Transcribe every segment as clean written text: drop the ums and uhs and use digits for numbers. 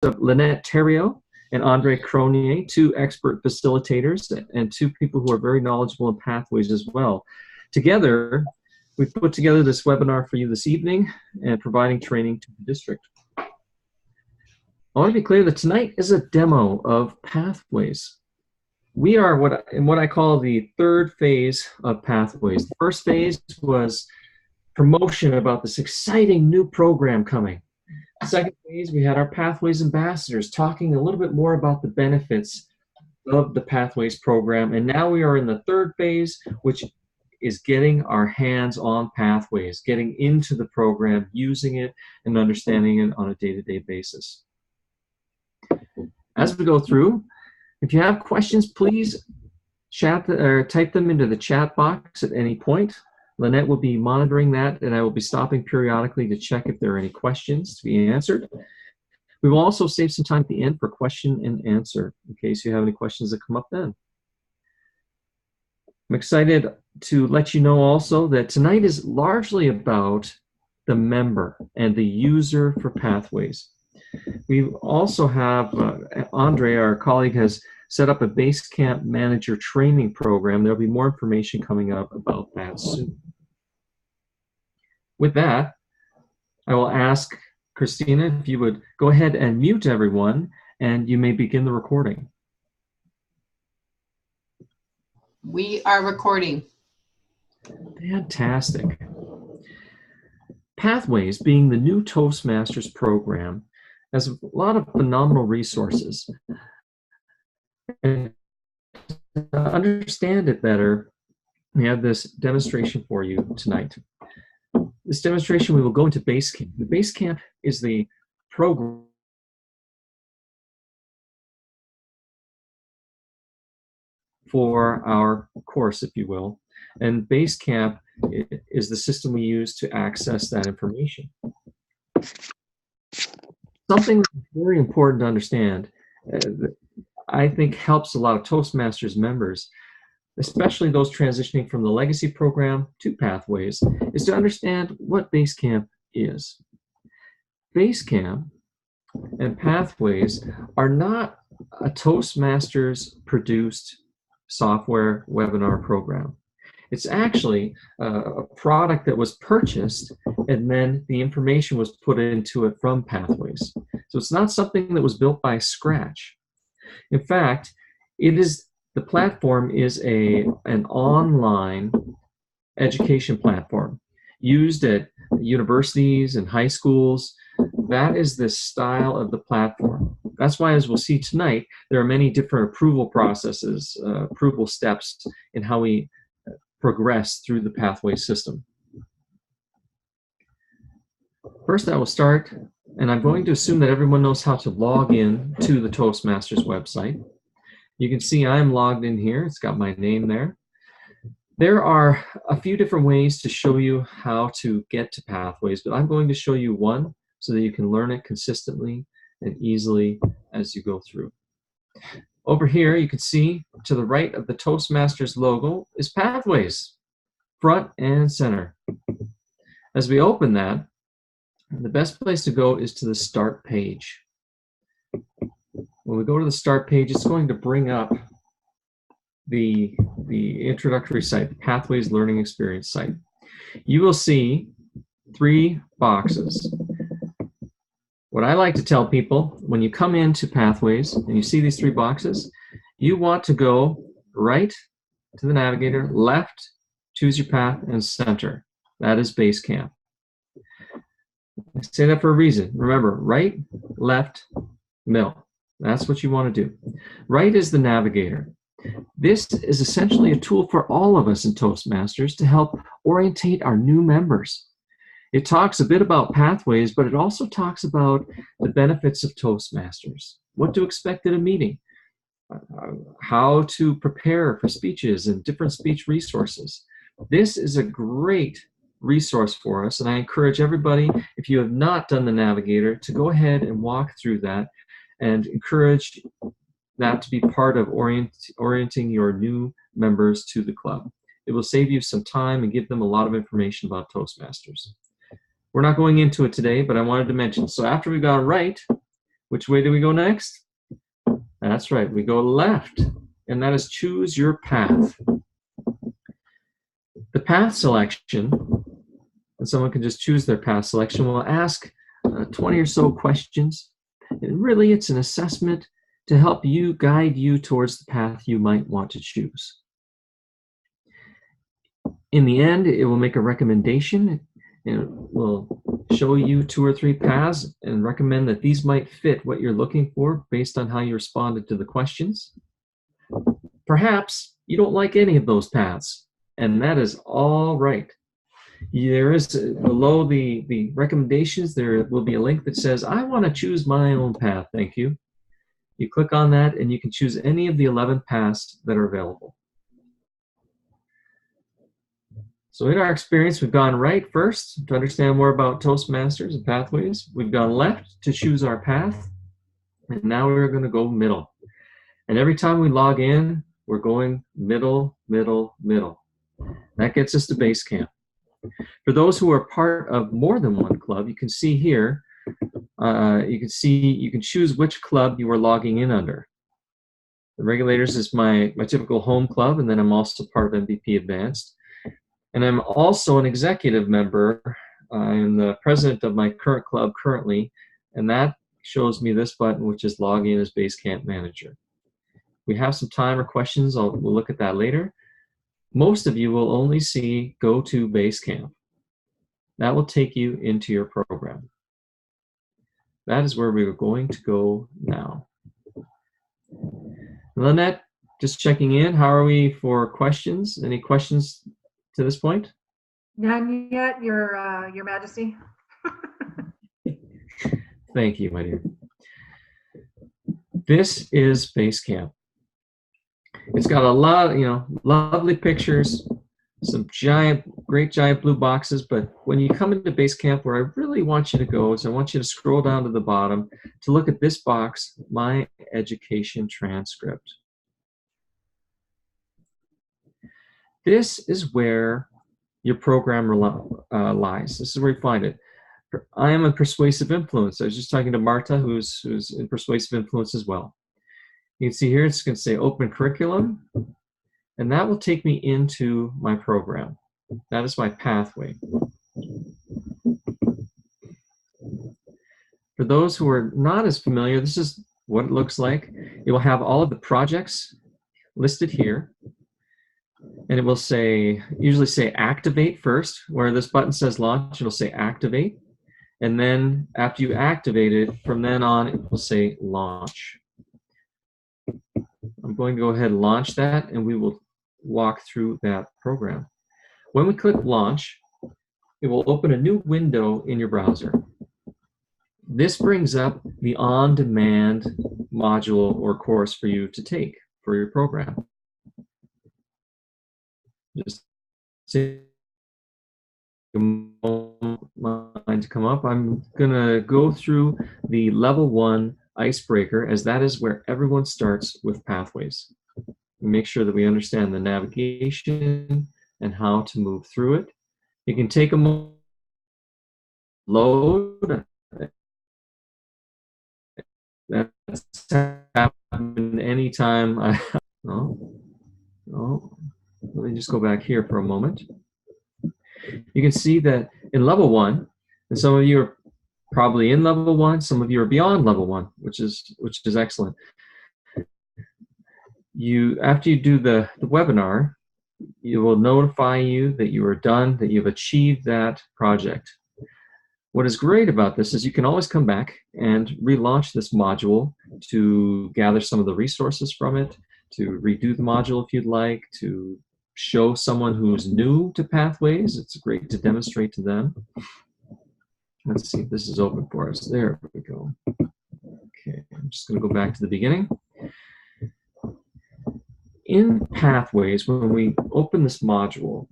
of Lynette Theriault and Andre Cronier, two expert facilitators and two people who are very knowledgeable in pathways as well. Together, we've put together this webinar for you this evening and providing training to the district. I want to be clear that tonight is a demo of Pathways. We are in what I call the third phase of Pathways. The first phase was promotion about this exciting new program coming. The second phase, we had our Pathways ambassadors talking a little bit more about the benefits of the Pathways program. And now we are in the third phase, which is getting our hands on Pathways, getting into the program, using it, and understanding it on a day-to-day basis. As we go through, if you have questions, please type them into the chat box at any point. Lynette will be monitoring that, and I will be stopping periodically to check if there are any questions to be answered. We will also save some time at the end for question and answer, in case you have any questions that come up then. I'm excited to let you know also that tonight is largely about the member and the user for Pathways. We also have, Andre, our colleague, has set up a Basecamp manager training program. There'll be more information coming up about that soon. With that, I will ask Christina if you would go ahead and mute everyone, and you may begin the recording. We are recording. Fantastic. Pathways, being the new Toastmasters program, has a lot of phenomenal resources. And to understand it better, we have this demonstration for you tonight. This demonstration, we will go into Basecamp. The Basecamp is the program for our course, if you will. And Basecamp is the system we use to access that information. Something that's very important to understand, I think helps a lot of Toastmasters members, especially those transitioning from the legacy program to Pathways, is to understand what Basecamp is. Basecamp and Pathways are not a Toastmasters produced software webinar program. It's actually a product that was purchased and then the information was put into it from Pathways. So it's not something that was built by scratch. In fact, the platform is an online education platform used at universities and high schools. That is the style of the platform. That's why, as we'll see tonight, there are many different approval processes, approval steps in how we progress through the pathway system. First, I will start, and I'm going to assume that everyone knows how to log in to the Toastmasters website. You can see I'm logged in here. It's got my name there. There are a few different ways to show you how to get to Pathways, but I'm going to show you one so that you can learn it consistently and easily as you go through. Over here, you can see to the right of the Toastmasters logo is Pathways, front and center. As we open that, the best place to go is to the Start page. When we go to the Start page, it's going to bring up the introductory site, the Pathways Learning Experience site. You will see 3 boxes. What I like to tell people, when you come into Pathways and you see these 3 boxes, you want to go right to the navigator, left, choose your path, and center. That is Basecamp. I say that for a reason. Remember, right, left, middle. That's what you want to do. Right is the navigator. This is essentially a tool for all of us in Toastmasters to help orientate our new members. It talks a bit about Pathways, but it also talks about the benefits of Toastmasters, what to expect at a meeting, how to prepare for speeches and different speech resources. This is a great resource for us, and I encourage everybody, if you have not done the navigator, to go ahead and walk through that and encourage that to be part of orienting your new members to the club. It will save you some time and give them a lot of information about Toastmasters. We're not going into it today, but I wanted to mention. So after we've gone right, Which way do we go next? That's right, we go left, and that is choose your path. The path selection, and someone can just choose their path selection, will ask 20 or so questions. And really, it's an assessment to help you guide you towards the path you might want to choose. In the end, it will make a recommendation, and it will show you 2 or 3 paths and recommend that these might fit what you're looking for based on how you responded to the questions. Perhaps you don't like any of those paths, and that is all right. There is, below the recommendations, there will be a link that says, I want to choose my own path, thank you. You click on that, and you can choose any of the 11 paths that are available. So in our experience, we've gone right first to understand more about Toastmasters and Pathways. We've gone left to choose our path, and now we're going to go middle. And every time we log in, we're going middle, middle, middle. That gets us to base camp. For those who are part of more than one club, you can see here, you can choose which club you are logging in under. The Regulators is my typical home club, and then I'm also part of MVP Advanced. And I'm also an executive member. I'm the president of my current club currently, and that shows me this button, which is log in as Basecamp Manager. We have some time or questions. We'll look at that later. Most of you will only see Go to Basecamp. That will take you into your program. That is where we are going to go now. Lynette, just checking in. How are we for questions? Any questions to this point? None yet, Your Majesty. Thank you, my dear. This is Basecamp. It's got a lot of, lovely pictures, some great giant blue boxes, but when you come into Basecamp, where I really want you to go is I want you to scroll down to the bottom to look at this box, My Education Transcript. This is where your program lies. This is where you find it. I am a persuasive influence. I was just talking to Marta, who's in persuasive influence as well. You can see here it's going to say Open Curriculum, and that will take me into my program. That is my pathway. For those who are not as familiar, this is what it looks like. It will have all of the projects listed here. And it will usually say activate first. Where this button says launch, it'll say activate. And then after you activate it, from then on, it will say launch. I'm going to go ahead and launch that, and we will walk through that program. When we click launch, it will open a new window in your browser. This brings up the on-demand module or course for you to take for your program. Just take a moment to come up. I'm going to go through the level 1 icebreaker, as that is where everyone starts with Pathways. Make sure that we understand the navigation and how to move through it. You can take a moment, load. That's happened anytime. Let me just go back here for a moment. You can see that in level 1, and some of you are probably in level 1, some of you are beyond level 1, which is excellent. After you do the webinar, it will notify you that you are done, that you've achieved that project. What is great about this is you can always come back and relaunch this module to gather some of the resources from it, to redo the module if you'd like, to show someone who's new to Pathways. It's great to demonstrate to them. Let's see if this is open for us. There we go. Okay, I'm just going to go back to the beginning. In Pathways, when we open this module,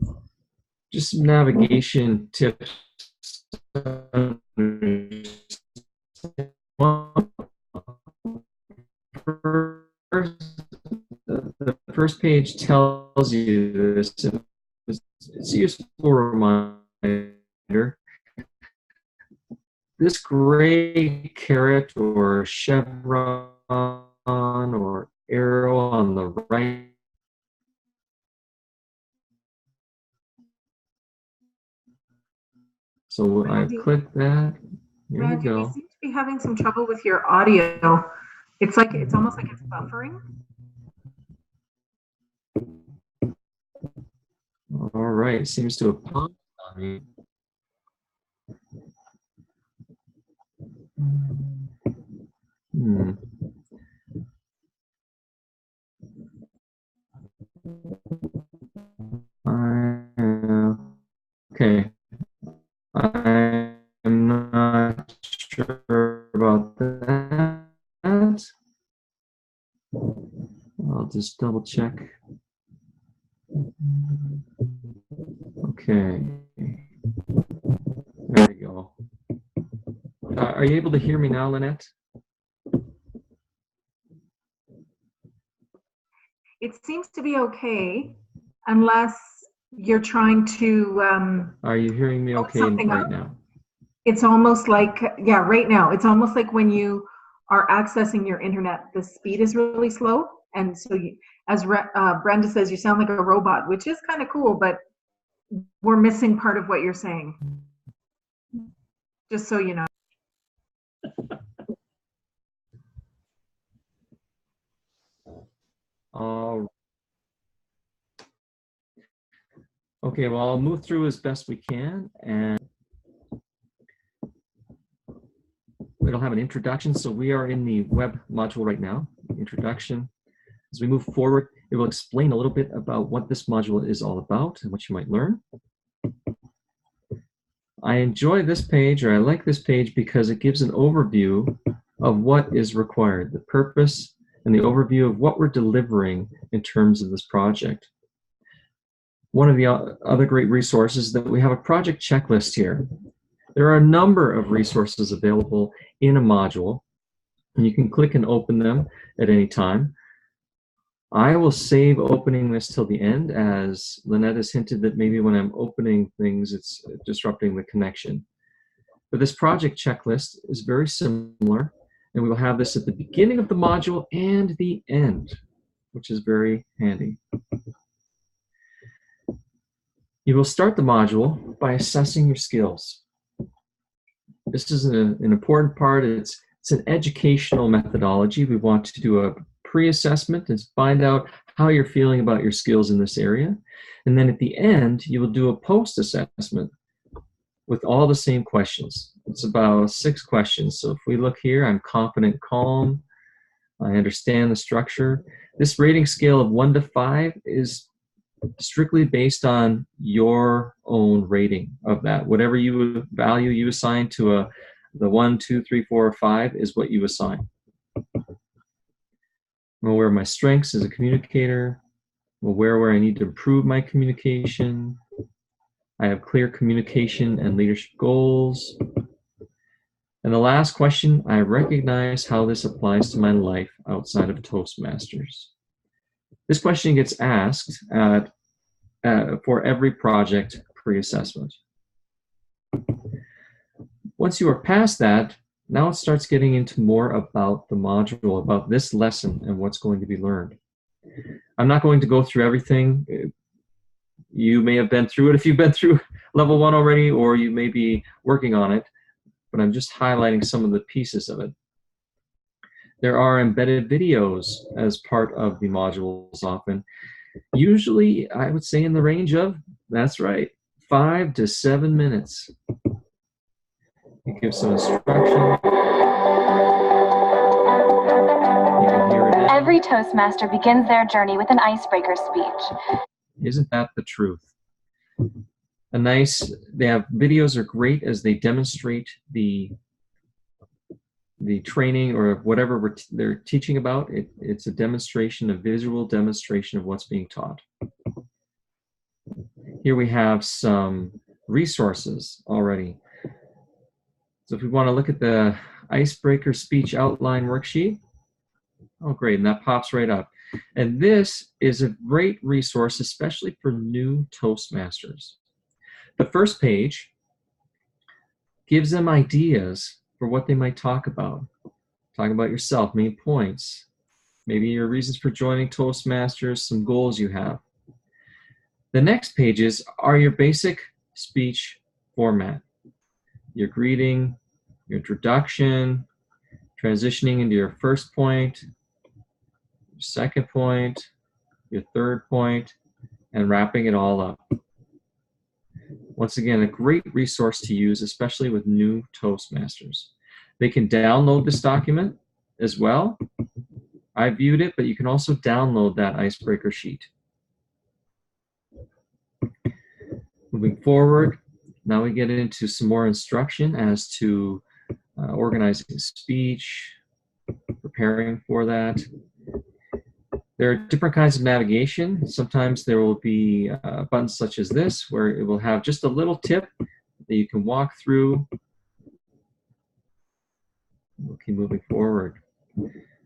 just some navigation tips. The first page tells you this. It's a useful reminder. this gray caret or chevron or arrow on the right, so I Randy, click that. Here we Randy, we go. seem to be having some trouble with your audio. It's almost like it's buffering. All right, seems to have paused on me. Hmm. Okay. I'm not sure about that. I'll just double check. Okay. There we go. Are you able to hear me now, Lynette? It seems to be okay, unless you're trying to Are you hearing me load okay something right up. now? It's almost like, yeah, right now. It's almost like when you are accessing your internet, the speed is really slow. And so, as Brenda says, you sound like a robot, which is kind of cool, but we're missing part of what you're saying. Just so you know. Okay, well, I'll move through as best we can, and it'll have an introduction. So we are in the web module right now, introduction. As we move forward, it will explain a little bit about what this module is all about and what you might learn. I enjoy this page, or I like this page, because it gives an overview of what is required, the purpose, and the overview of what we're delivering in terms of this project. One of the other great resources is that we have a project checklist here. There are a number of resources available in a module, and you can click and open them at any time. I will save opening this till the end, as Lynette has hinted that maybe when I'm opening things, it's disrupting the connection. But this project checklist is very similar, and we will have this at the beginning of the module and the end, which is very handy. You will start the module by assessing your skills. This is an important part. It's an educational methodology. We want to do a pre-assessment and find out how you're feeling about your skills in this area. And then at the end, you will do a post-assessment with all the same questions. It's about 6 questions. So if we look here, I'm confident, calm. I understand the structure. This rating scale of 1 to 5 is strictly based on your own rating of that. Whatever value you assign to the 1, 2, 3, 4, or 5 is what you assign. I'm aware of my strengths as a communicator. I'm aware where I need to improve my communication. I have clear communication and leadership goals. And the last question, I recognize how this applies to my life outside of Toastmasters. This question gets asked for every project pre-assessment. Once you are past that, now it starts getting into more about the module, about this lesson and what's going to be learned. I'm not going to go through everything. You may have been through it if you've been through level 1 already, or you may be working on it, but I'm just highlighting some of the pieces of it. There are embedded videos as part of the modules often. Usually, I would say in the range of, that's right, 5 to 7 minutes. You give some instruction. Every Toastmaster begins their journey with an icebreaker speech. Isn't that the truth? Videos are great as they demonstrate the training or whatever they're teaching about. It's a demonstration, a visual demonstration of what's being taught. Here we have some resources already. So if we want to look at the icebreaker speech outline worksheet, oh great, and that pops right up. And this is a great resource, especially for new Toastmasters. The first page gives them ideas for what they might talk about. Talk about yourself, main points, maybe your reasons for joining Toastmasters, some goals you have. The next pages are your basic speech format. Your greeting, your introduction, transitioning into your first point, your second point, your third point, and wrapping it all up. Once again, a great resource to use, especially with new Toastmasters. They can download this document as well. I viewed it, but you can also download that icebreaker sheet. Moving forward, now we get into some more instruction as to organizing speech, preparing for that. There are different kinds of navigation. Sometimes there will be buttons such as this, where it will have just a little tip that you can walk through. We'll keep moving forward.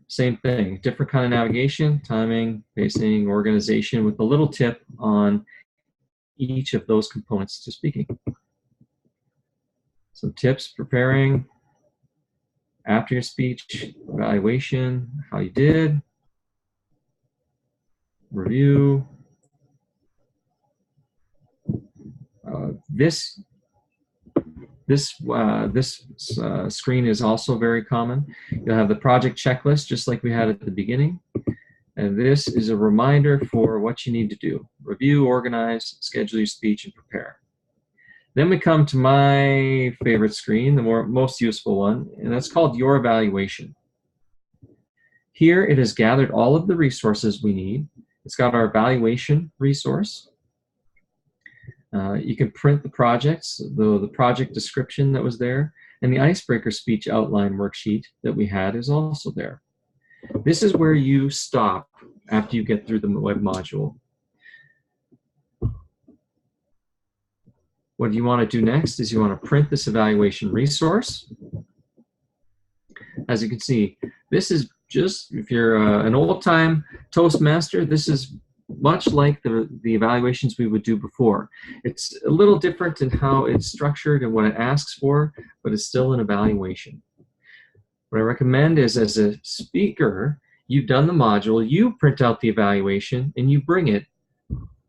Same thing, different kind of navigation, timing, pacing, organization, with a little tip on each of those components to speaking. Some tips preparing after your speech, evaluation, how you did, review. This screen is also very common. You'll have the project checklist, just like we had at the beginning. And this is a reminder for what you need to do. Review, organize, schedule your speech, and prepare. Then we come to my favorite screen, the most useful one, and that's called Your Evaluation. Here it has gathered all of the resources we need. It's got our evaluation resource. You can print the projects, the project description that was there, and the icebreaker speech outline worksheet that we had is also there. This is where you stop after you get through the web module. What you want to do next is you want to print this evaluation resource. As you can see, this is just, if you're an old-time Toastmaster, this is much like the evaluations we would do before. It's a little different in how it's structured and what it asks for, but it's still an evaluation. What I recommend is, as a speaker, you've done the module, you print out the evaluation, and you bring it.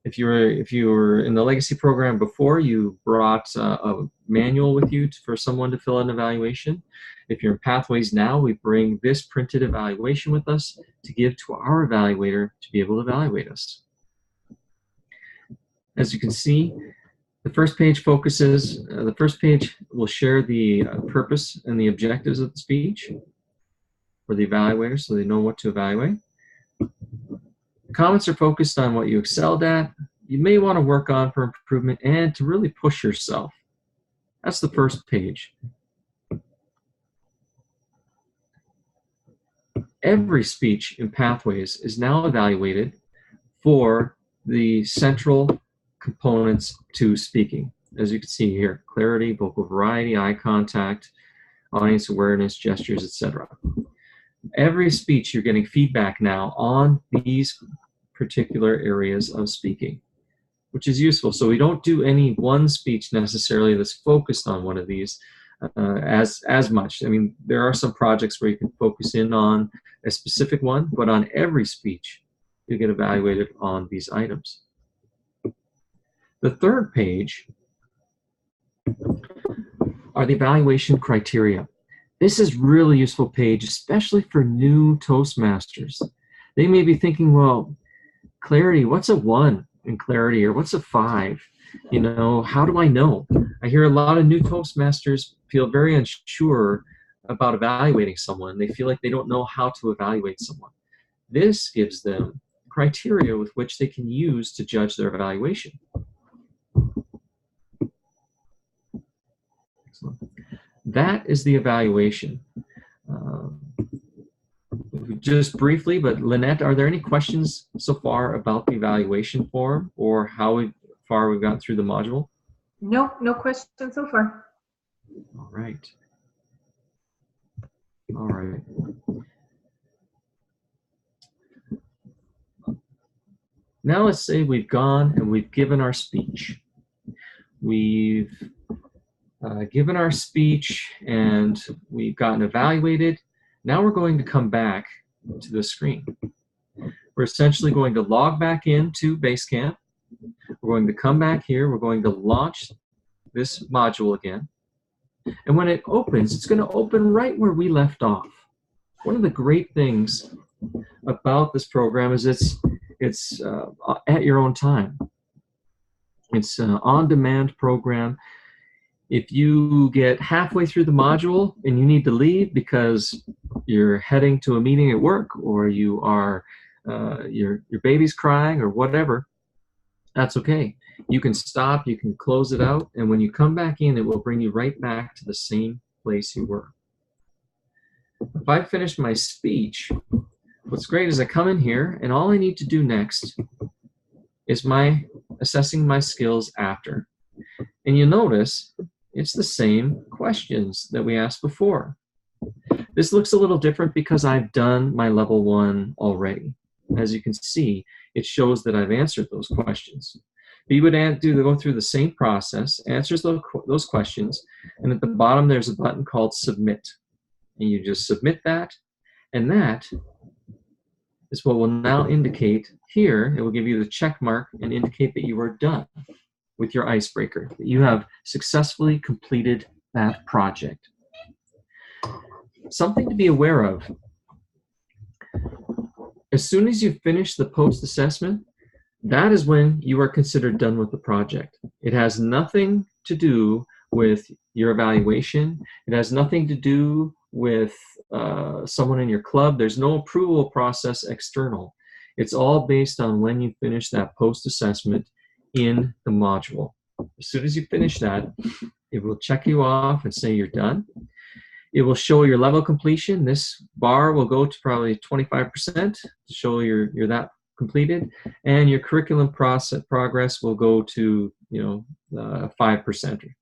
If you were in the legacy program before, you brought a manual with you for someone to fill out an evaluation. If you're in Pathways now, we bring this printed evaluation with us to give to our evaluator to be able to evaluate us. As you can see, the first page focuses, the first page will share the purpose and the objectives of the speech for the evaluator so they know what to evaluate. Comments are focused on what you excelled at, you may want to work on for improvement, and to really push yourself. That's the first page. Every speech in Pathways is now evaluated for the central components to speaking. As you can see here, clarity, vocal variety, eye contact, audience awareness, gestures, etc. Every speech, you're getting feedback now on these particular areas of speaking, which is useful. So we don't do any one speech necessarily that's focused on one of these as much. I mean, there are some projects where you can focus in on a specific one, but on every speech, you get evaluated on these items. The third page are the evaluation criteria. This is really useful page, especially for new Toastmasters. They may be thinking, well, clarity, what's a 1 in clarity, or what's a 5? You know, how do I know? I hear a lot of new Toastmasters feel very unsure about evaluating someone. They feel like they don't know how to evaluate someone. This gives them criteria with which they can use to judge their evaluation. Excellent. That is the evaluation. Just briefly, but Lynette, are there any questions so far about the evaluation form or how far we've gotten through the module? No, no questions so far. All right. All right. Now let's say we've gone and we've given our speech. We've given our speech and we've gotten evaluated, now we're going to come back to the screen. We're essentially going to log back into Basecamp. We're going to come back here. We're going to launch this module again. And when it opens, it's going to open right where we left off. One of the great things about this program is it's at your own time. It's an on-demand program. If you get halfway through the module and you need to leave because you're heading to a meeting at work, or you are your baby's crying or whatever, that's okay. You can stop, you can close it out, and when you come back in, it will bring you right back to the same place you were. If I finish my speech, what's great is I come in here, and all I need to do next is assessing my skills after. And you notice it's the same questions that we asked before. This looks a little different because I've done my level 1 already. As you can see, it shows that I've answered those questions. But you would go through the same process, answers those questions, and at the bottom there's a button called Submit. And you just submit that, and that is what will now indicate here. It will give you the check mark and indicate that you are done with your icebreaker, that you have successfully completed that project. Something to be aware of. As soon as you finish the post-assessment, that is when you are considered done with the project. It has nothing to do with your evaluation. It has nothing to do with someone in your club. There's no approval process external. It's all based on when you finish that post-assessment in the module. As soon as you finish that, it will check you off and say you're done. It will show your level completion. This bar will go to probably 25% to show you're that completed, and your curriculum progress will go to 5%,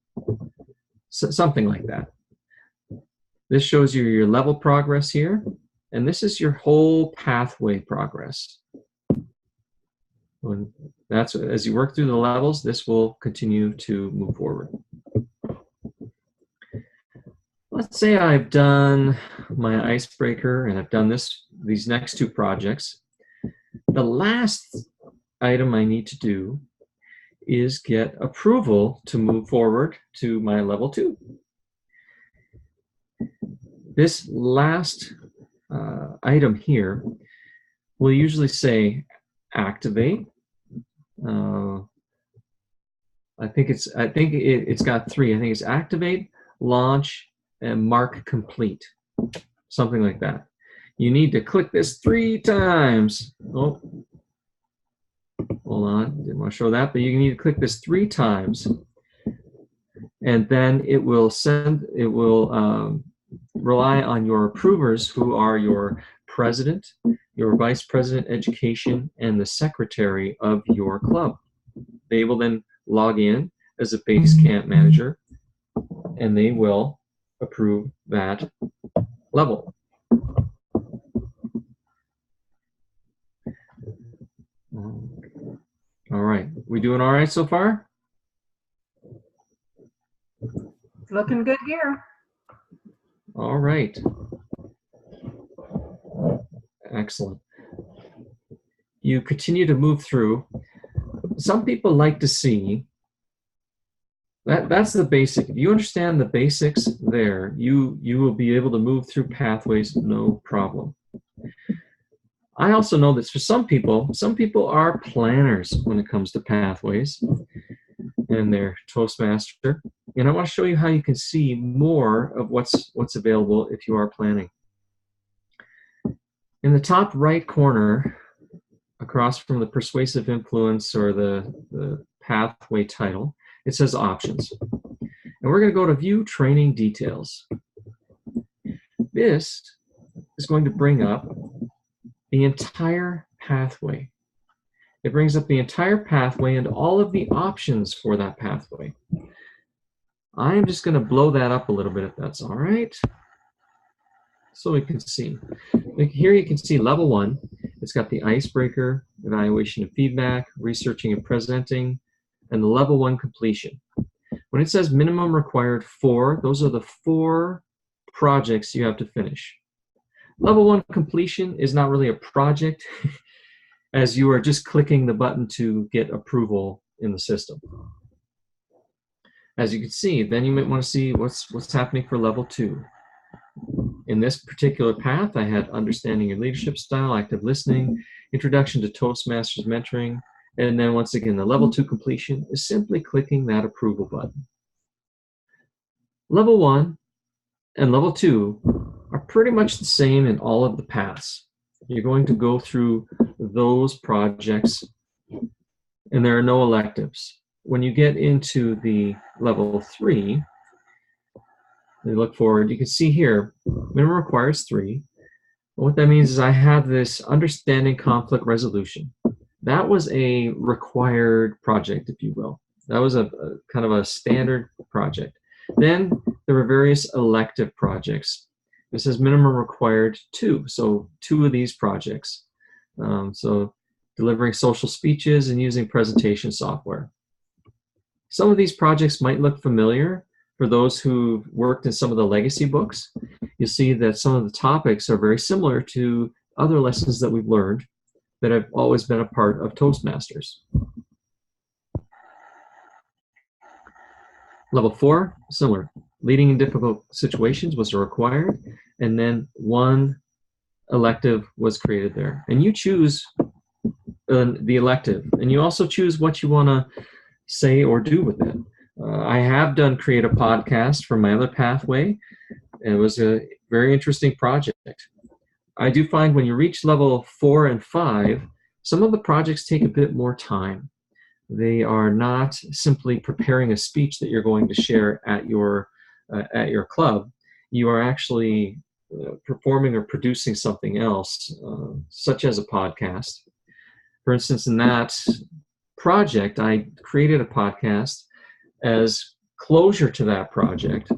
something like that. This shows you your level progress here, and this is your whole pathway progress. As you work through the levels, this will continue to move forward. Let's say I've done my icebreaker and I've done these next 2 projects. The last item I need to do is get approval to move forward to my level 2. This last item here will usually say activate. I think it's got 3. I think it's activate, launch, and mark complete, something like that. You need to click this 3 times. Oh, hold on, didn't want to show that, but you need to click this 3 times, and then it will rely on your approvers, who are your president, your vice president education, and the secretary of your club. They will then log in as a Basecamp manager, and they will approve that level. All right, we doing all right so far? It's looking good here. All right. Excellent. You continue to move through. Some people like to see that's the basic. If you understand the basics there, you will be able to move through pathways no problem. I also know that for some people are planners when it comes to pathways and their Toastmaster. And I want to show you how you can see more of what's available if you are planning. In the top right corner, across from the persuasive influence or the pathway title, it says options. And we're going to go to view training details. This is going to bring up the entire pathway. It brings up the entire pathway and all of the options for that pathway. I'm just going to blow that up a little bit if that's all right, so we can see. Here you can see level 1. It's got the icebreaker, evaluation and feedback, researching and presenting, and the level 1 completion. When it says minimum required 4, those are the 4 projects you have to finish. Level 1 completion is not really a project, as you are just clicking the button to get approval in the system. As you can see, then you might want to see what's happening for level 2. In this particular path, I had understanding your leadership style, active listening, introduction to Toastmasters mentoring, and then once again, the level 2 completion is simply clicking that approval button. Level 1 and level 2 are pretty much the same in all of the paths. You're going to go through those projects, and there are no electives. When you get into the level 3, you look forward, you can see here, minimum requires 3. What that means is I have this understanding conflict resolution. That was a required project, if you will. That was a kind of a standard project. Then there were various elective projects. It says minimum required 2, so 2 of these projects. So delivering social speeches and using presentation software. Some of these projects might look familiar for those who've worked in some of the legacy books. You'll see that some of the topics are very similar to other lessons that we've learned that have always been a part of Toastmasters. Level 4, similar. Leading in difficult situations was required, and then 1 elective was created there. And you choose the elective, and you also choose what you want to say or do with it. I have done create a podcast for my other pathway, and it was a very interesting project. I do find when you reach level 4 and 5, some of the projects take a bit more time. They are not simply preparing a speech that you're going to share at your club. You are actually performing or producing something else, such as a podcast. For instance, in that project, I created a podcast as closure to that project.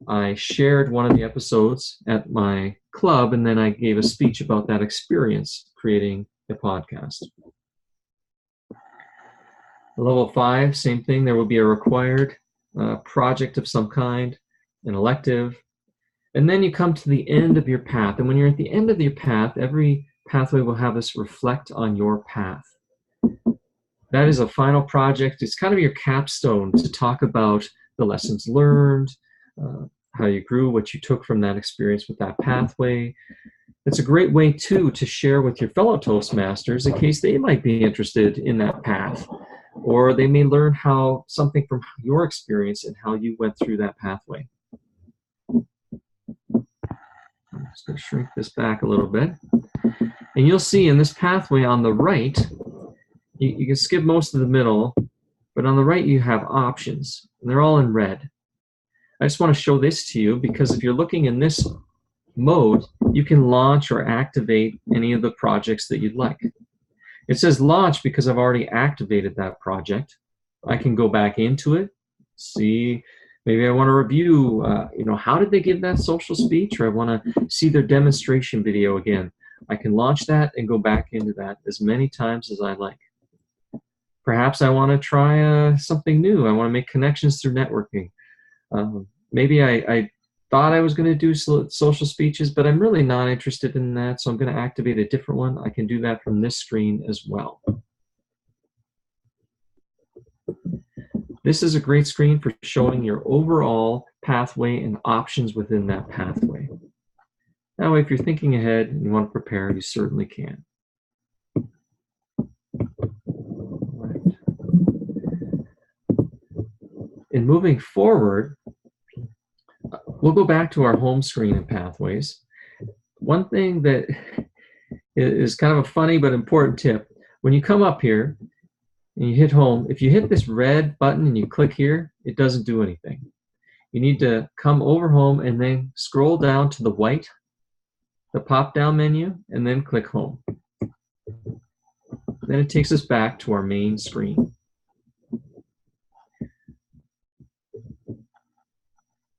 I shared one of the episodes at my club, and then I gave a speech about that experience creating the podcast. Level 5, same thing. There will be a required project of some kind, an elective, and then you come to the end of your path. And when you're at the end of your path, every pathway will have us reflect on your path. That is a final project. It's kind of your capstone to talk about the lessons learned, how you grew, what you took from that experience with that pathway. It's a great way, too, to share with your fellow Toastmasters in case they might be interested in that path, or they may learn something from your experience and how you went through that pathway. I'm just going to shrink this back a little bit. And you'll see in this pathway on the right, you can skip most of the middle, but on the right you have options, and they're all in red. I just want to show this to you because if you're looking in this mode, you can launch or activate any of the projects that you'd like. It says launch because I've already activated that project. I can go back into it, see, maybe I want to review, how did they give that social speech, or I want to see their demonstration video again. I can launch that and go back into that as many times as I like. Perhaps I want to try something new. I want to make connections through networking. Maybe I thought I was going to do social speeches, but I'm really not interested in that, so I'm going to activate a different one. I can do that from this screen as well. This is a great screen for showing your overall pathway and options within that pathway. That way, if you're thinking ahead and you want to prepare, you certainly can. In moving forward, we'll go back to our home screen in Pathways. One thing that is kind of a funny but important tip, when you come up here and you hit home, if you hit this red button and you click here, it doesn't do anything. You need to come over home and then scroll down to the white, the pop-down menu, and then click home. Then it takes us back to our main screen.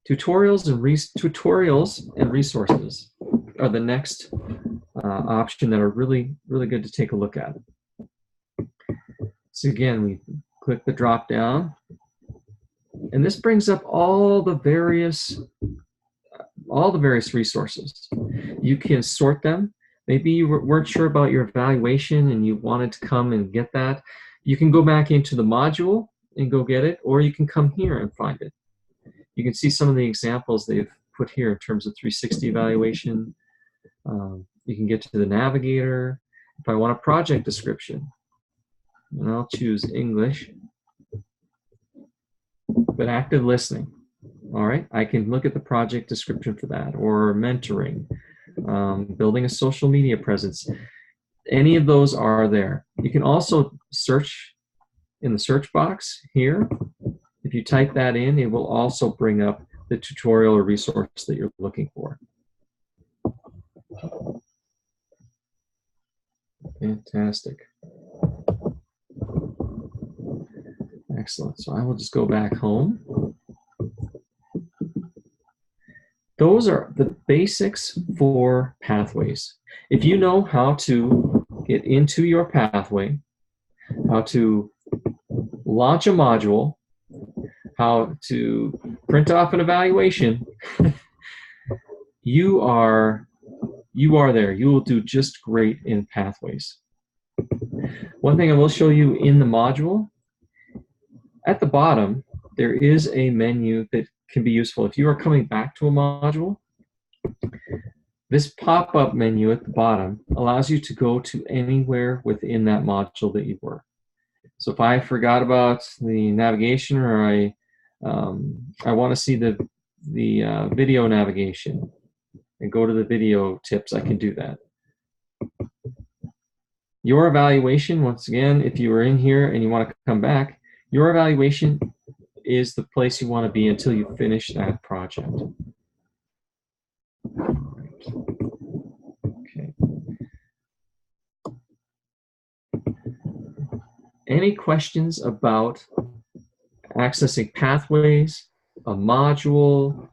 Tutorials and resources are the next option that are really, really good to take a look at. So again, we click the drop down. And this brings up all the various resources. You can sort them. Maybe you weren't sure about your evaluation and you wanted to come and get that. You can go back into the module and go get it, or you can come here and find it. You can see some of the examples they've put here in terms of 360 evaluation. You can get to the navigator. If I want a project description, and I'll choose English, but active listening. All right, I can look at the project description for that, or mentoring, building a social media presence. Any of those are there. You can also search in the search box here. If you type that in, it will also bring up the tutorial or resource that you're looking for. Fantastic. Excellent. So I will just go back home. Those are the basics for Pathways. If you know how to get into your pathway, how to launch a module, how to print off an evaluation, you are there. You will do just great in Pathways. One thing I will show you in the module, at the bottom, there is a menu that can be useful. If you are coming back to a module, this pop-up menu at the bottom allows you to go to anywhere within that module that you were. So if I forgot about the navigation, or I want to see the video navigation and go to the video tips, I can do that. Your evaluation, once again, if you are in here and you want to come back, your evaluation is the place you want to be until you finish that project. Okay. Any questions about accessing Pathways, a module,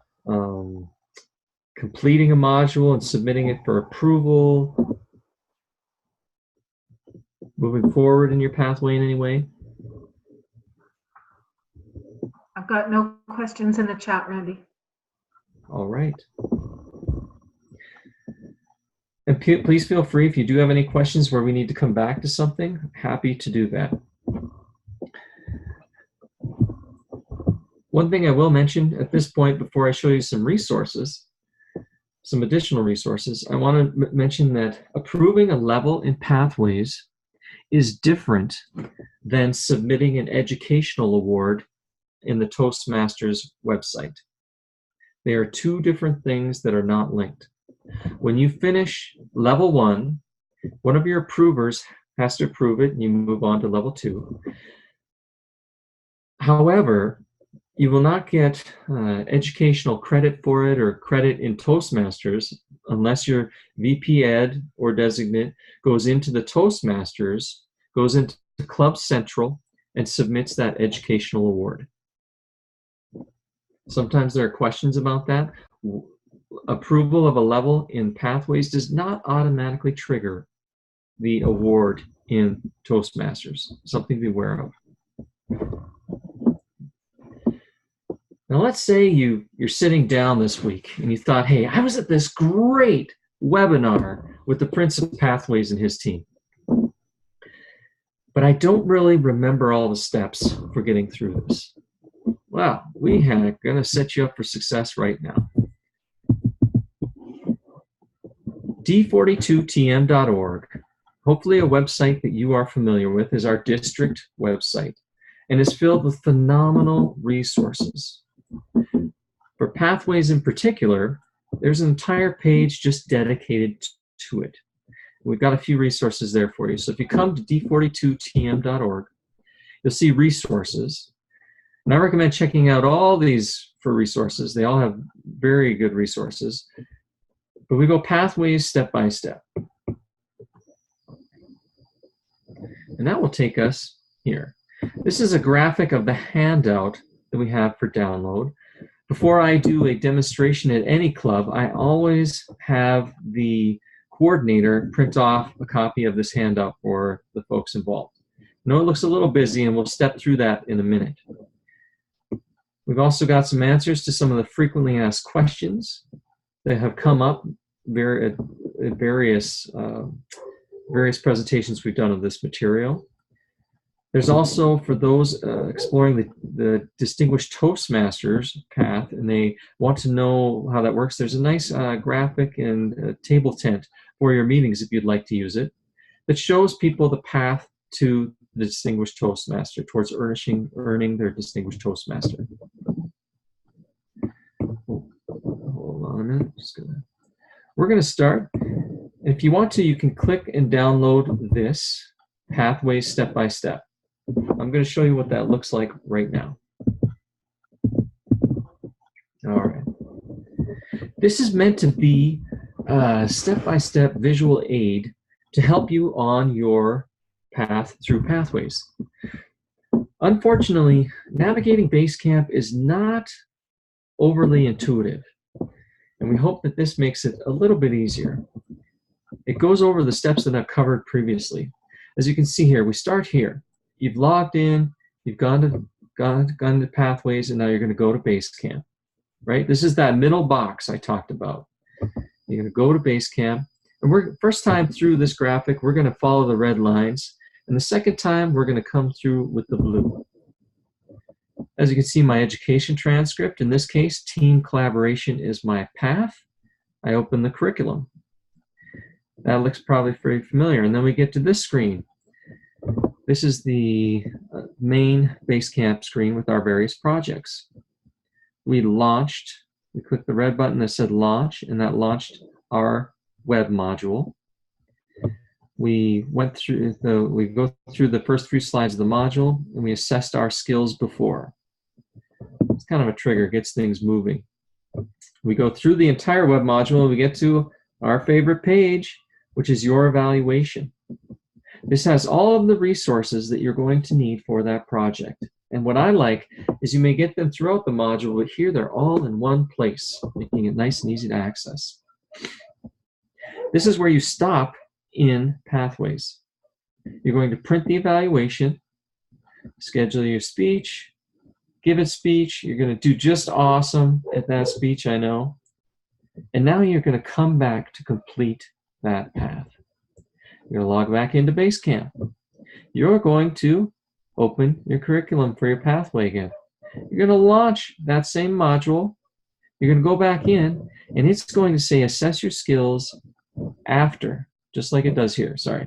completing a module and submitting it for approval, moving forward in your pathway in any way? I've got no questions in the chat, Randy. All right. And please feel free, if you do have any questions where we need to come back to something, happy to do that. One thing I will mention at this point before I show you some resources, some additional resources, I want to mention that approving a level in Pathways is different than submitting an educational award in the Toastmasters website. They are two different things that are not linked. When you finish level 1, one of your approvers has to approve it and you move on to level 2. However, you will not get educational credit for it or credit in Toastmasters unless your VP Ed or designate goes into the Toastmasters, goes into Club Central, and submits that educational award. Sometimes there are questions about that. Approval of a level in Pathways does not automatically trigger the award in Toastmasters. Something to be aware of. Now let's say you're sitting down this week and you thought, hey, I was at this great webinar with the Prince of Pathways and his team, but I don't really remember all the steps for getting through this. Well, we are going to set you up for success right now. d42tm.org, hopefully a website that you are familiar with, is our district website and is filled with phenomenal resources. For Pathways in particular, there's an entire page just dedicated to it. We've got a few resources there for you. So if you come to d42tm.org, you'll see resources. And I recommend checking out all these for resources. They all have very good resources. But we go Pathways step by step. And that will take us here. This is a graphic of the handout that we have for download. Before I do a demonstration at any club, I always have the coordinator print off a copy of this handout for the folks involved. I know it looks a little busy, and we'll step through that in a minute. We've also got some answers to some of the frequently asked questions that have come up at various presentations we've done of this material. There's also, for those exploring the Distinguished Toastmasters path and they want to know how that works, there's a nice graphic and table tent for your meetings if you'd like to use it that shows people the path to the Distinguished Toastmaster, towards earning their Distinguished Toastmaster. Hold on a minute. We're going to start. If you want to, you can click and download this Pathways step by step. I'm going to show you what that looks like right now. All right. This is meant to be a step-by-step visual aid to help you on your path through Pathways. Unfortunately, navigating Basecamp is not overly intuitive, and we hope that this makes it a little bit easier. It goes over the steps that I've covered previously. As you can see here, we start here. You've logged in, you've gone to Pathways, and now you're going to go to Basecamp, right? This is that middle box I talked about. You're going to go to Basecamp, and first time through this graphic, we're going to follow the red lines, and the second time, we're going to come through with the blue. As you can see, my education transcript, in this case, team collaboration is my path. I open the curriculum. That looks probably very familiar, and then we get to this screen. This is the main Basecamp screen with our various projects. We clicked the red button that said launch, and that launched our web module. We go through the first few slides of the module, and we assessed our skills before. It's kind of a trigger, gets things moving. We go through the entire web module, and we get to our favorite page, which is your evaluation. This has all of the resources that you're going to need for that project. And what I like is you may get them throughout the module, but here they're all in one place, making it nice and easy to access. This is where you stop in Pathways. You're going to print the evaluation, schedule your speech, give it speech. You're going to do just awesome at that speech, I know. And now you're going to come back to complete that path. You're going to log back into Basecamp. You're going to open your curriculum for your pathway again. You're going to launch that same module. You're going to go back in, and it's going to say assess your skills after, just like it does here, sorry.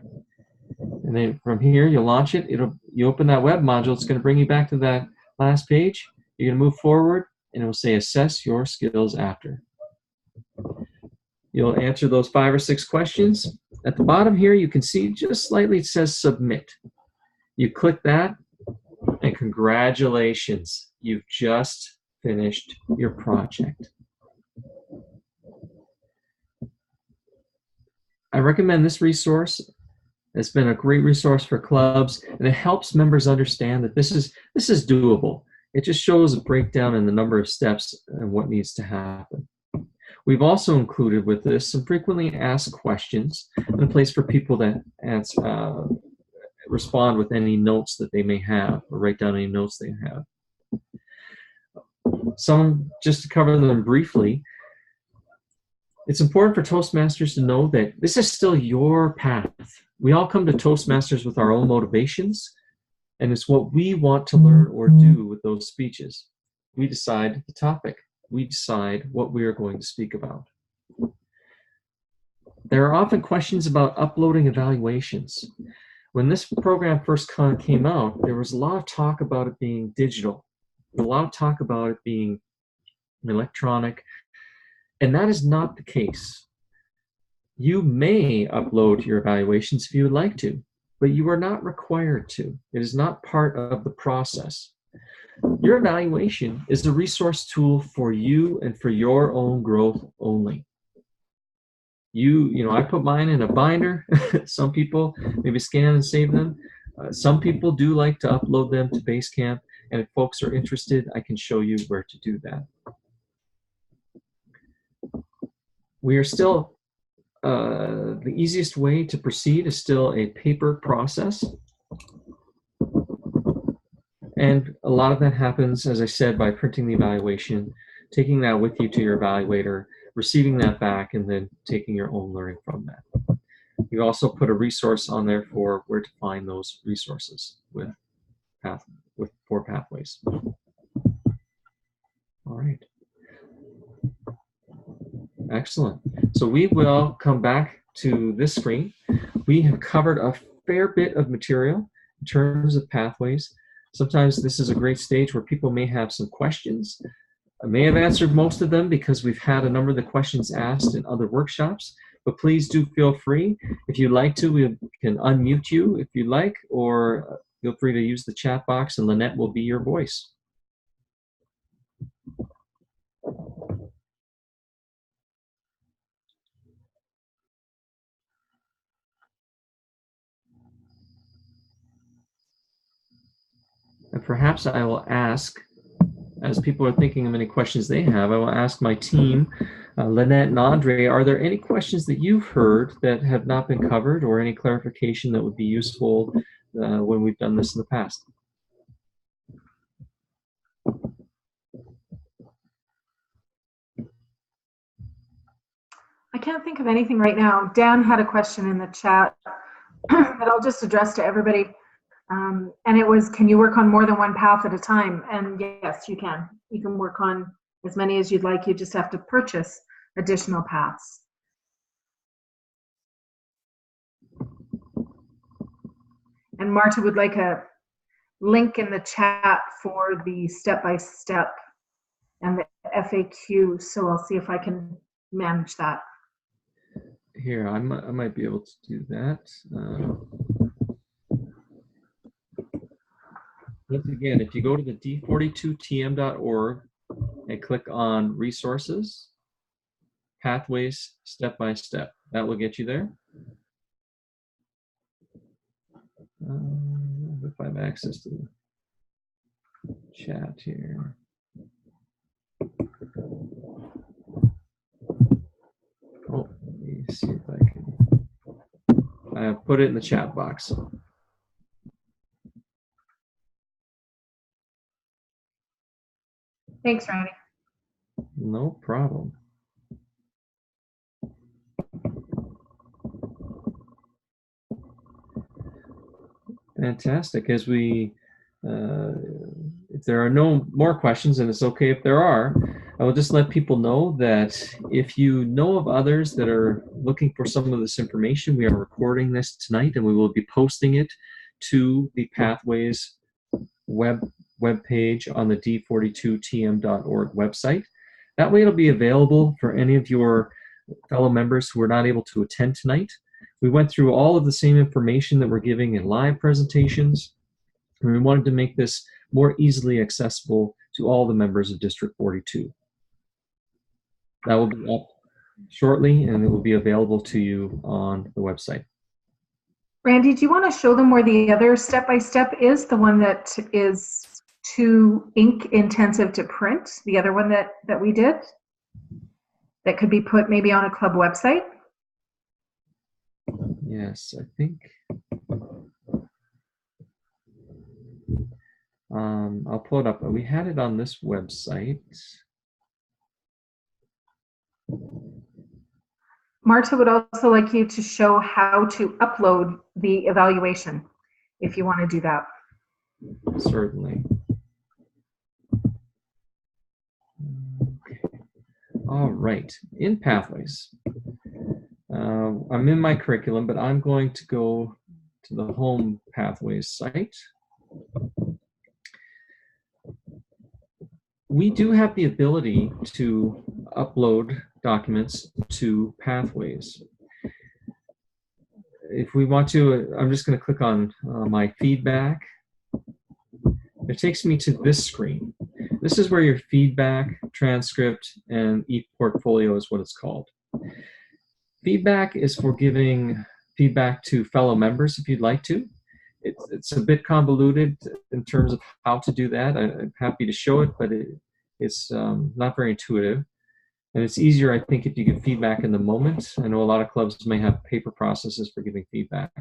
And then from here, you'll launch it. You open that web module. It's going to bring you back to that last page. You're going to move forward, and it will say assess your skills after. You'll answer those 5 or 6 questions. At the bottom here, you can see just slightly it says submit. You click that, and congratulations, you've just finished your project. I recommend this resource. It's been a great resource for clubs, and it helps members understand that this is doable. It just shows a breakdown in the number of steps and what needs to happen. We've also included with this some frequently asked questions and a place for people to respond with any notes that they may have, or write down any notes they have. Some, just to cover them briefly, it's important for Toastmasters to know that this is still your path. We all come to Toastmasters with our own motivations, and it's what we want to learn or do with those speeches. We decide the topic. We decide what we are going to speak about. There are often questions about uploading evaluations. When this program first came out, there was a lot of talk about it being digital, a lot of talk about it being electronic, and that is not the case. You may upload your evaluations if you would like to, but you are not required to. It is not part of the process. Your evaluation is a resource tool for you and for your own growth only. I put mine in a binder. Some people maybe scan and save them. Some people do like to upload them to Basecamp, and if folks are interested, I can show you where to do that. We are still, the easiest way to proceed is still a paper process. And a lot of that happens, as I said, by printing the evaluation, taking that with you to your evaluator, receiving that back, and then taking your own learning from that. You also put a resource on there for where to find those resources with four pathways. All right. Excellent. So we will come back to this screen. We have covered a fair bit of material in terms of pathways. Sometimes this is a great stage where people may have some questions. I may have answered most of them because we've had a number of the questions asked in other workshops, but please do feel free. If you'd like to, we can unmute you if you like, or feel free to use the chat box and Lynette will be your voice. And perhaps I will ask, as people are thinking of any questions they have, I will ask my team, Lynette and Andre, are there any questions that you've heard that have not been covered, or any clarification that would be useful when we've done this in the past? I can't think of anything right now. Dan had a question in the chat that I'll just address to everybody. And it was, can you work on more than one path at a time? And yes, you can. You can work on as many as you'd like. You just have to purchase additional paths. And Marta would like a link in the chat for the step-by-step and the FAQ, so I'll see if I can manage that. Here, I might be able to do that. Once again, if you go to the d42tm.org and click on Resources, Pathways Step by Step, that will get you there. If I have access to the chat here. Oh, let me see if I can. I have put it in the chat box. Thanks, Randy. No problem. Fantastic. As we, if there are no more questions, and it's okay if there are, I will just let people know that if you know of others that are looking for some of this information, we are recording this tonight and we will be posting it to the Pathways web page on the d42tm.org website. That way it'll be available for any of your fellow members who were not able to attend tonight. We went through all of the same information that we're giving in live presentations, and we wanted to make this more easily accessible to all the members of District 42. That will be up shortly, and it will be available to you on the website. Randy, do you want to show them where the other step-by-step is? The one that is too ink intensive to print? The other one that we did? That could be put maybe on a club website? Yes, I think. I'll pull it up. We had it on this website. Marta would also like you to show how to upload the evaluation, if you want to do that. Certainly. Okay. All right. In Pathways, I'm in my curriculum, but I'm going to go to the home Pathways site. We do have the ability to upload documents to Pathways. If we want to, I'm just going to click on my feedback. It takes me to this screen. This is where your feedback, transcript, and e-portfolio is what it's called. Feedback is for giving feedback to fellow members if you'd like to. It's a bit convoluted in terms of how to do that. I'm happy to show it, but it's not very intuitive. And it's easier, I think, if you give feedback in the moment. I know a lot of clubs may have paper processes for giving feedback.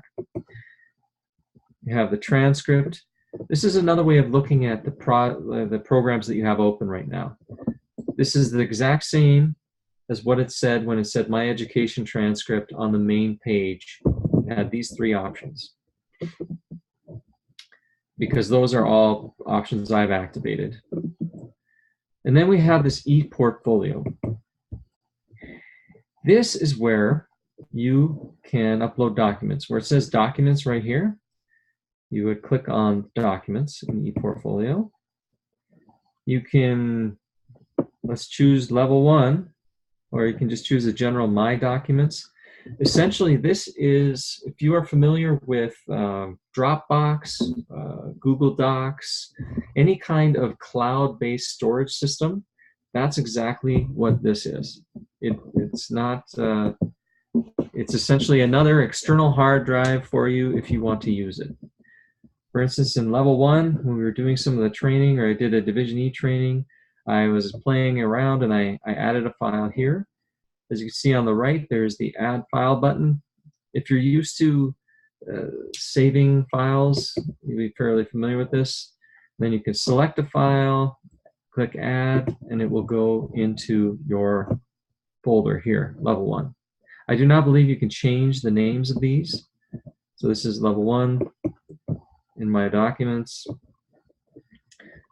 You have the transcript. This is another way of looking at the programs that you have open right now. This is the exact same as what it said when it said My Education Transcript on the main page. It had these three options, because those are all options I've activated. And then we have this e-portfolio. This is where you can upload documents. Where it says documents right here, you would click on documents in ePortfolio. You can, let's choose level 1, or you can just choose a general My Documents. Essentially, this is, if you are familiar with Dropbox, Google Docs, any kind of cloud-based storage system, that's exactly what this is. It's not, it's essentially another external hard drive for you if you want to use it. For instance, in level 1, when we were doing some of the training, or I did a Division E training, I was playing around and I added a file here. As you can see on the right, there's the Add File button. If you're used to saving files, you'll be fairly familiar with this. Then you can select a file, click Add, and it will go into your folder here, level 1. I do not believe you can change the names of these. So this is level 1 in My Documents,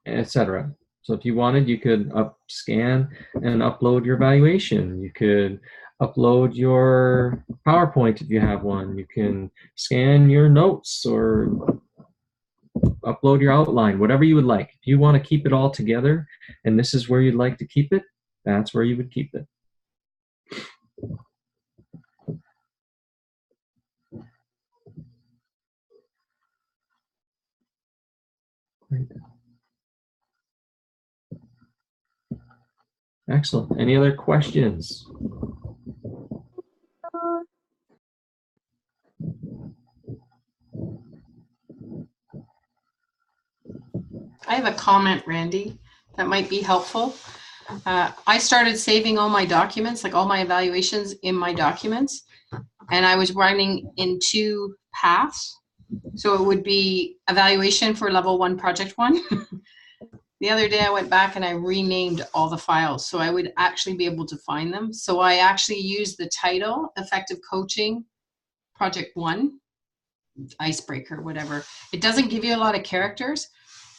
etc. So if you wanted, you could scan and upload your evaluation. You could upload your PowerPoint if you have one. You can scan your notes or upload your outline, whatever you would like. If you want to keep it all together and this is where you'd like to keep it, that's where you would keep it. Great. Excellent. Any other questions? I have a comment, Randy, that might be helpful. I started saving all my documents, like all my evaluations in my documents, and I was running in 2 paths. So it would be evaluation for level 1, project 1. The other day I went back and I renamed all the files so I would actually be able to find them. So I actually used the title, Effective Coaching, Project 1, Icebreaker, whatever. It doesn't give you a lot of characters,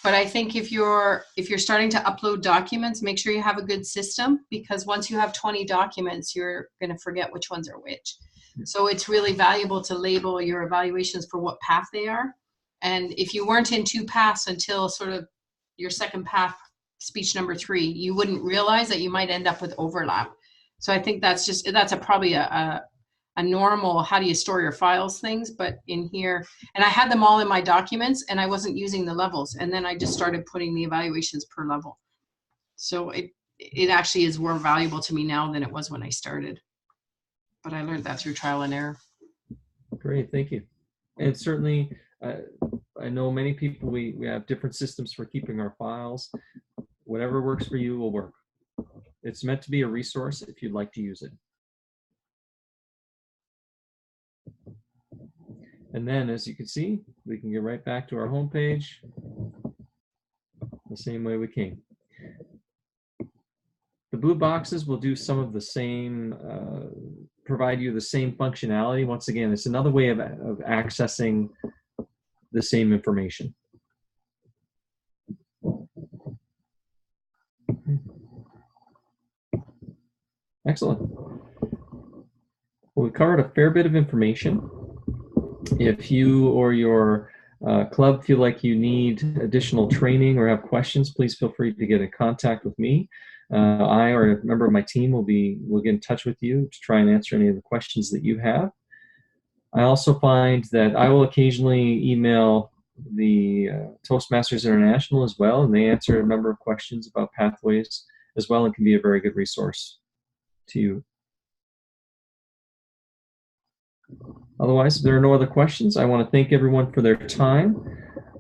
but I think if you're starting to upload documents, make sure you have a good system, because once you have 20 documents, you're going to forget which ones are which. So it's really valuable to label your evaluations for what path they are. And if you weren't in 2 paths until sort of your second path, speech number 3, you wouldn't realize that you might end up with overlap. So I think that's probably a normal, how do you store your files things, but in here, and I had them all in my documents and I wasn't using the levels. And then I just started putting the evaluations per level. So it actually is more valuable to me now than it was when I started. But I learned that through trial and error. Great, thank you. And certainly, I know many people, we have different systems for keeping our files. Whatever works for you will work. It's meant to be a resource if you'd like to use it. And then, as you can see, we can get right back to our home page the same way we came. The blue boxes will do some of the same, provide you the same functionality. Once again, it's another way of accessing the same information. Excellent. Well, we covered a fair bit of information. If you or your club feel like you need additional training or have questions, please feel free to get in contact with me. I or a member of my team will get in touch with you to try and answer any of the questions that you have. I also find that I will occasionally email the Toastmasters International as well, and they answer a number of questions about pathways as well, and can be a very good resource to you. Otherwise, if there are no other questions, I want to thank everyone for their time.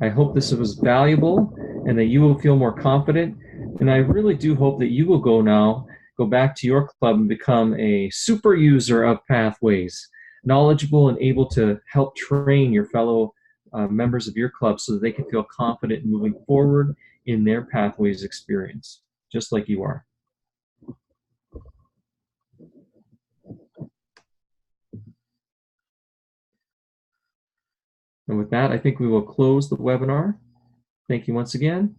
I hope this was valuable and that you will feel more confident. And I really do hope that you will go back to your club and become a super user of Pathways, knowledgeable and able to help train your fellow members of your club so that they can feel confident in moving forward in their Pathways experience, just like you are. And with that, I think we will close the webinar. Thank you once again.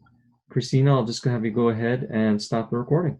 Christina, I'll just have you go ahead and stop the recording.